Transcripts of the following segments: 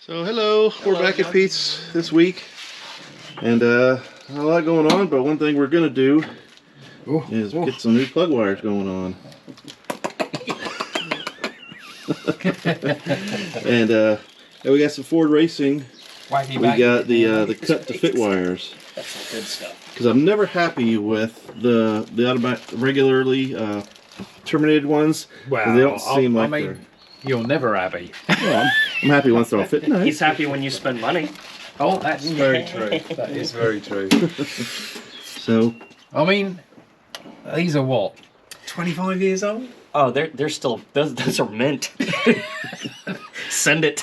So hello, we're back at Pete's this week, and a lot going on, but one thing we're gonna do is get some new plug wires going on. And we got some Ford Racing. We got the cut to fit wires. That's some good stuff. Because I'm never happy with the automatic regularly terminated ones. Well, they don't seem like they're. You're never happy. Well, I'm happy once they're all fit nice. He's happy when you spend money. Oh, that's very true. That is very true. So, I mean, these are what? 25 years old? Oh, they're still those are mint. Send it.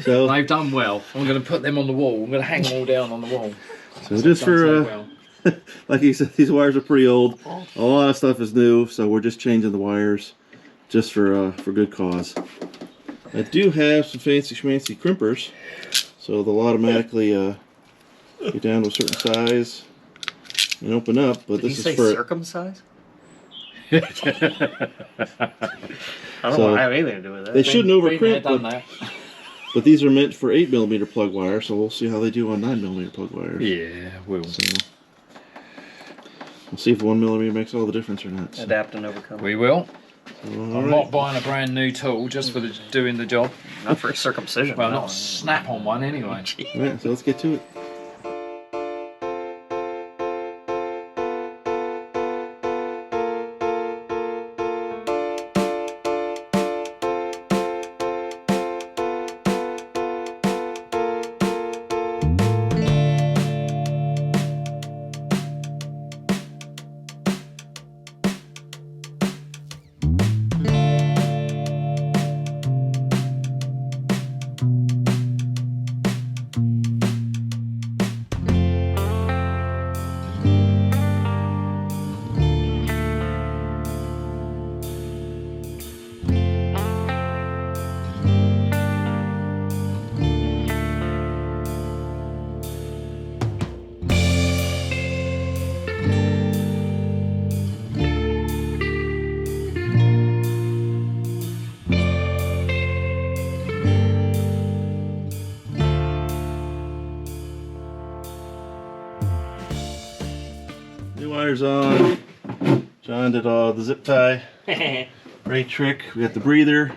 so They've done well. I'm going to put them on the wall. I'm going to hang them all down on the wall. So just for like you said, these wires are pretty old. A lot of stuff is new, so we're just changing the wires, just for good cause. I do have some fancy schmancy crimpers, so they'll automatically get down to a certain size and open up. But Did this you is say for circumcise? I don't want to have anything to do with that. They shouldn't overcrimp, but these are meant for 8mm plug wire, so we'll see how they do on 9mm plug wires. Yeah, we'll. So, we'll see if 1mm makes all the difference or not. So. Adapt and overcome. We will. I'm not buying a brand new tool just for doing the job. Not for circumcision. Well, no. not snap on one anyway. Alright, so let's get to it. Wires on. John did all the zip tie. Great trick. We got the breather.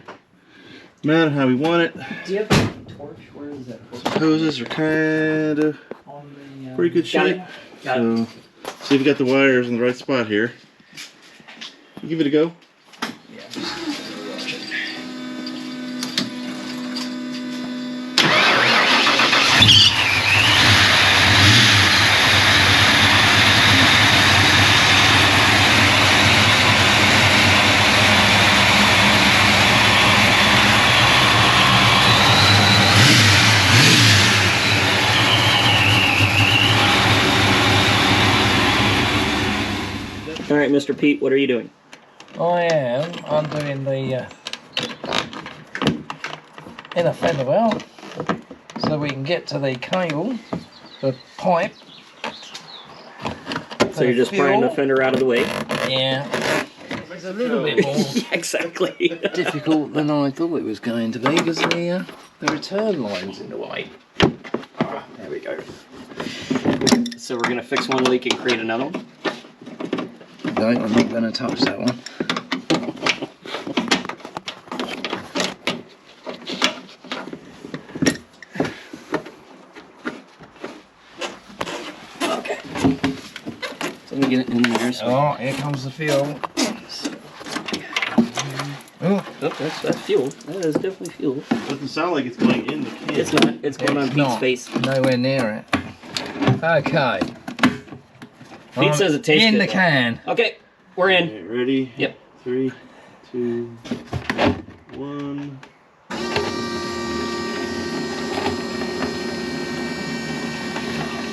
Mounted how we want it. Do you have a torch? Where is that? Hoses are kind of pretty good shape. Got it. See if we got the wires in the right spot here. Give it a go. All right, Mr. Pete, what are you doing? I'm doing the inner fender well, so we can get to the cable, the pipe. So you're just prying the fender out of the way? Yeah. It's a little bit more exactly. difficult than I thought it was going to be because the return line's in the way. There we go. So we're going to fix one leak and create another one? No, I'm not going to touch that one. Okay. So let me get it in there. So oh, here comes the fuel. Oh, that's fuel. That is definitely fuel. Doesn't sound like it's going in the can. It's not. It's going on Pete's face. Nowhere near it. Okay. Pete says it tastes in good, the though. can. Okay, we're in. Okay, ready? Yep. 3, 2, 1.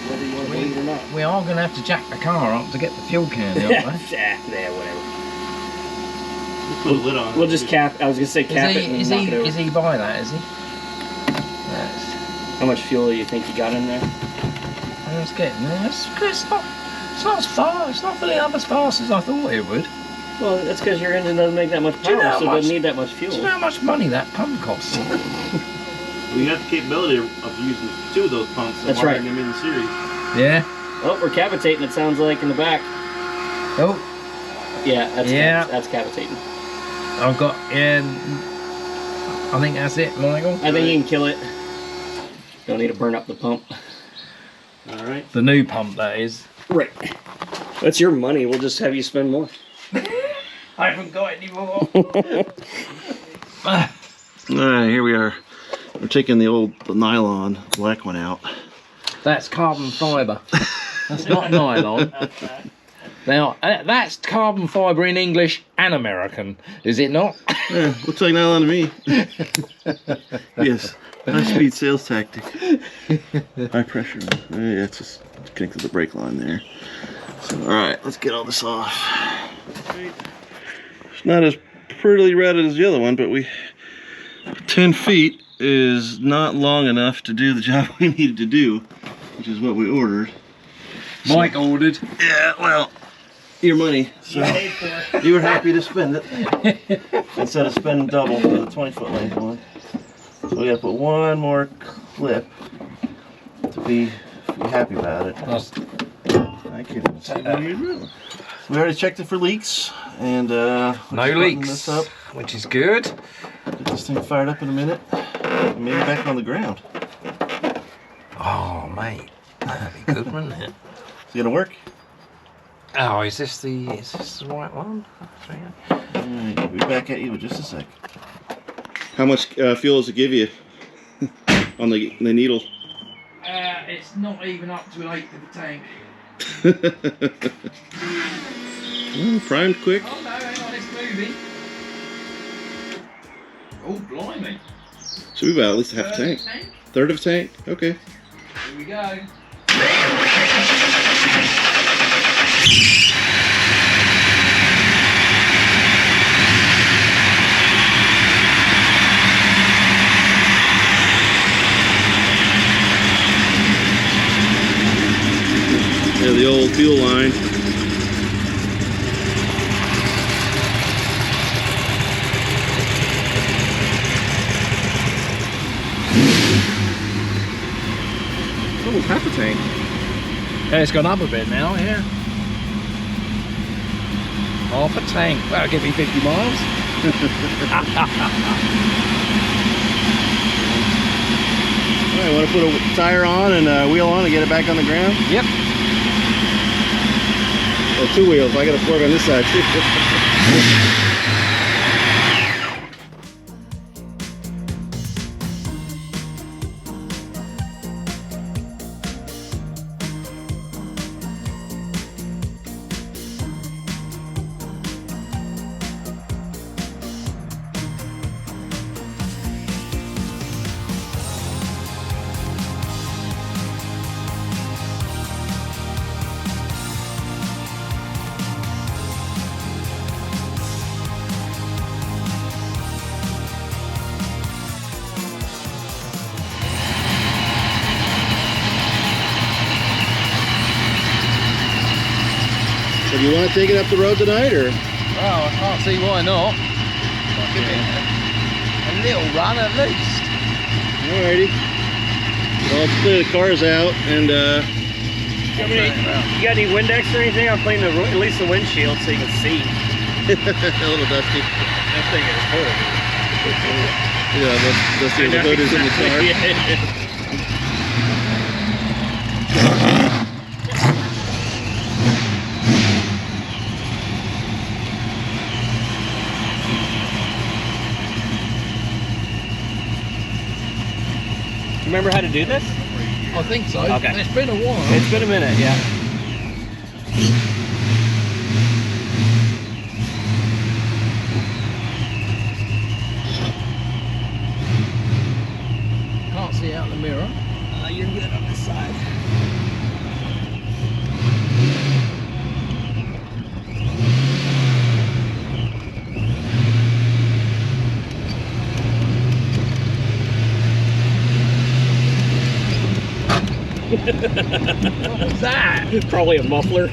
Whether you want to believe it or not. We are going to have to jack the car up to get the fuel can out, aren't we? There, whatever. Just put a lid on it. We'll just cap. I was gonna say cap it and knock it over. Is he by that? Is he? That's, How much fuel do you think you got in there? It's getting there. It's not as fast. It's not filling up as fast as I thought it would. Well, that's because your engine doesn't make that much power, know how so it much- doesn't need that much fuel. Do you know how much money that pump costs? We got the capability of using 2 of those pumps and That's right. wiring them in the series. Yeah. Oh, we're cavitating, it sounds like, in the back. Oh, Yeah, that's, Yeah. that's cavitating. I've got, yeah, I think that's it, Michael. I think you can kill it. Don't need to burn up the pump. All right. The new pump, that is. Right. That's your money, we'll just have you spend more. I haven't got any more. All right, here we are. We're taking the nylon black one out. That's carbon fibre. That's not nylon. Now, that's carbon fibre in English and American, is it not? Yeah, looks like nylon to me. Yes, high-speed sales tactic. High pressure. Yeah, it's just connected to the brake line there. So, all right, let's get all this off. It's not as prettily routed as the other one, but 10 feet is not long enough to do the job we needed to do, which is what we ordered. Mike ordered. Yeah, well, your money. So you were happy to spend it instead of spending double for the 20-foot length one. So we got to put one more clip to be happy about it. I couldn't see what you're doing. We already checked it for leaks, and No leaks, this up. which is good. Get this thing fired up in a minute, and maybe back on the ground. Oh, mate, that'd be good, wouldn't it? Is it gonna work? Oh, is this the right one? Alright, we'll be back at you in just a sec. How much fuel does it give you on the needle? It's not even up to an 1/8 of the tank. Primed quick. Oh no, hang on, it's moving. Oh, blimey. Should be about at least half a tank. Third of a tank? Okay. Here we go. Yeah, the old fuel line. Almost half a tank. Yeah, it's gone up a bit now, yeah. Half a tank. That'll give me 50 miles. Alright, want to put a tire on and a wheel on and get it back on the ground? Yep. Or 2 wheels. I got a fork on this side too. So do you want to take it up the road tonight, or? Well, I can't see why not. I'll give it a little run at least. Alrighty. Well, let's clear the cars out and You got any Windex or anything? I'm cleaning at least the windshield so you can see. a little dusty. That thing is horrible. Yeah, let's see if the hood is in the car. Remember how to do this? I think so. Okay. It's been a while. It's been a minute, yeah. Can't see out the mirror. You're good on this side. What was that? Probably a muffler.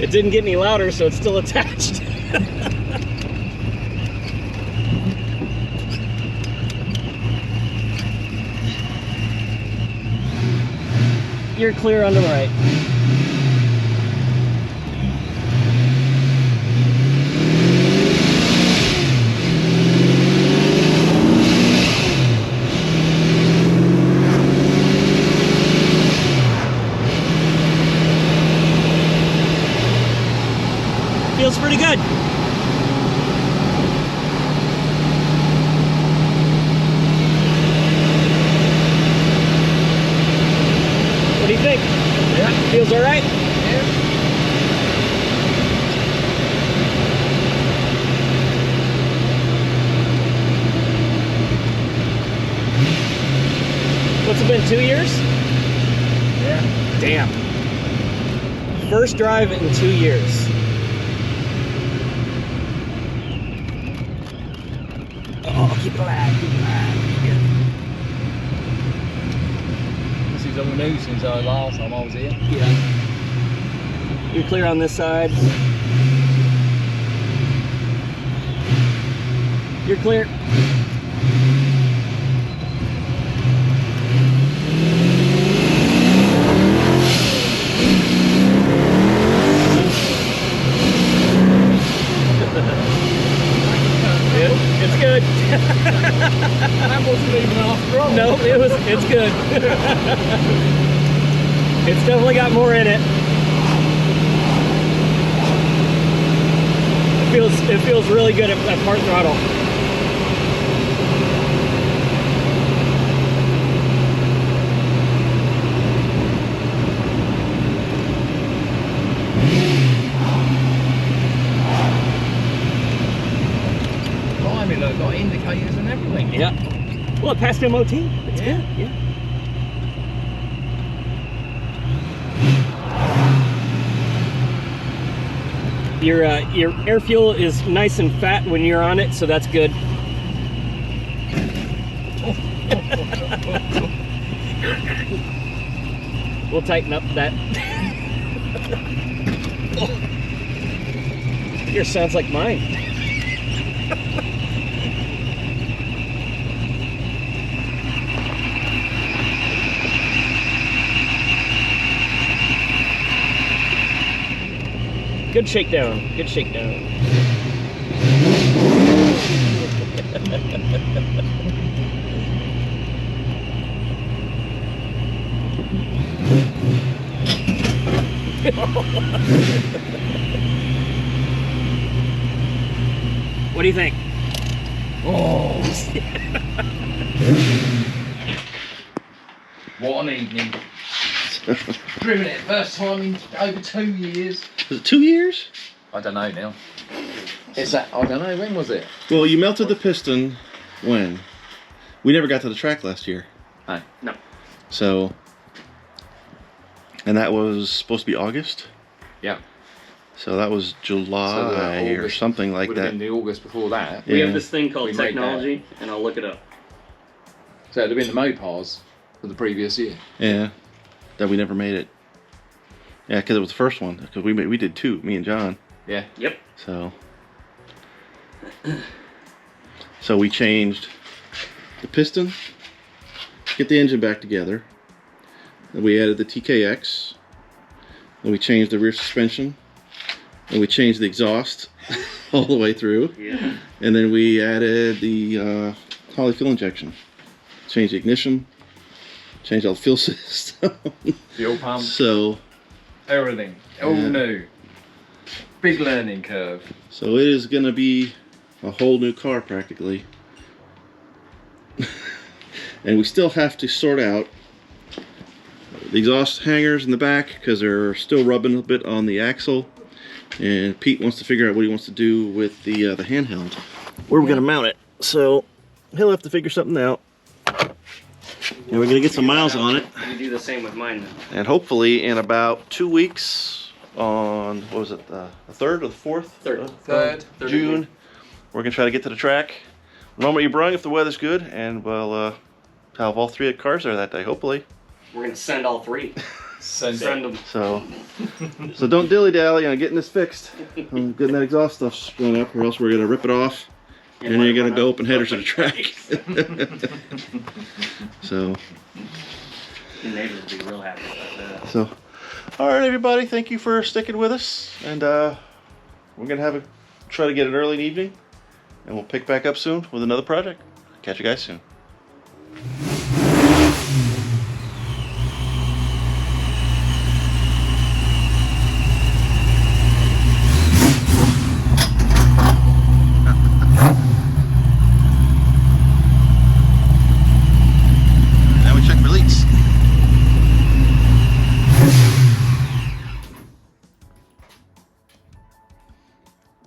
It didn't get any louder, so it's still attached. You're clear on the right. Feels pretty good. What do you think? Yeah. Feels all right? Yeah. What's it been, 2 years? Yeah. Damn. First drive in 2 years. Oh, keep it alive, keep it alive. This is all new since last time I was here. Yeah. You're clear on this side. You're clear. It's good. That wasn't even after all. No, it's good. It's definitely got more in it. It feels really good at part throttle. Blimey, look, got indicators and everything. Yeah. Well, it passed MOT. It's good. Yeah. Your air fuel is nice and fat when you're on it, so that's good. We'll tighten up that. Yours sounds like mine. Good shakedown. Good shakedown. What do you think? Oh. What an evening. Driven it first time in over 2 years. Was it 2 years? I don't know now. Is that, I don't know, when was it? Well, you melted the piston when? We never got to the track last year. No. No. So, and that was supposed to be August? Yeah. So that was July or something like would that. have been the August before that. We Yeah. have this thing called We made technology, and I'll look it up. So it would have been the Mopars for the previous year. Yeah, that we never made it. Yeah, because it was the first one. Because we did two, me and John. Yeah. Yep. So we changed the piston, get the engine back together. Then we added the TKX. Then we changed the rear suspension. And we changed the exhaust all the way through. Yeah. And then we added the Holley fuel injection. Changed the ignition. Changed all the fuel system. Fuel pump. So Everything. All new. Big learning curve. So it is going to be a whole new car practically. And we still have to sort out the exhaust hangers in the back because they're still rubbing a bit on the axle. And Pete wants to figure out what he wants to do with the handheld. Where we're going to mount it. So he'll have to figure something out. And we're going to get some miles on it. You do the same with mine then. And hopefully in about 2 weeks on, what was it, the 3rd or the 4th? Third. June. We're going to try to get to the track. Run what you brung if the weather's good. And we'll have all 3 cars there that day, hopefully. We're going to send all 3. Send them. So don't dilly dally on getting this fixed. I'm getting that exhaust stuff going up, or else we're gonna rip it off, and then you're gonna go open headers to the track. So. Your neighbors will be real happy about that. So, all right, everybody, thank you for sticking with us, and we're gonna try to get it early in the evening, and we'll pick back up soon with another project. Catch you guys soon. Now we check for leaks.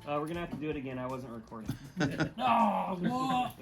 We're gonna have to do it again. I wasn't recording. Oh, what?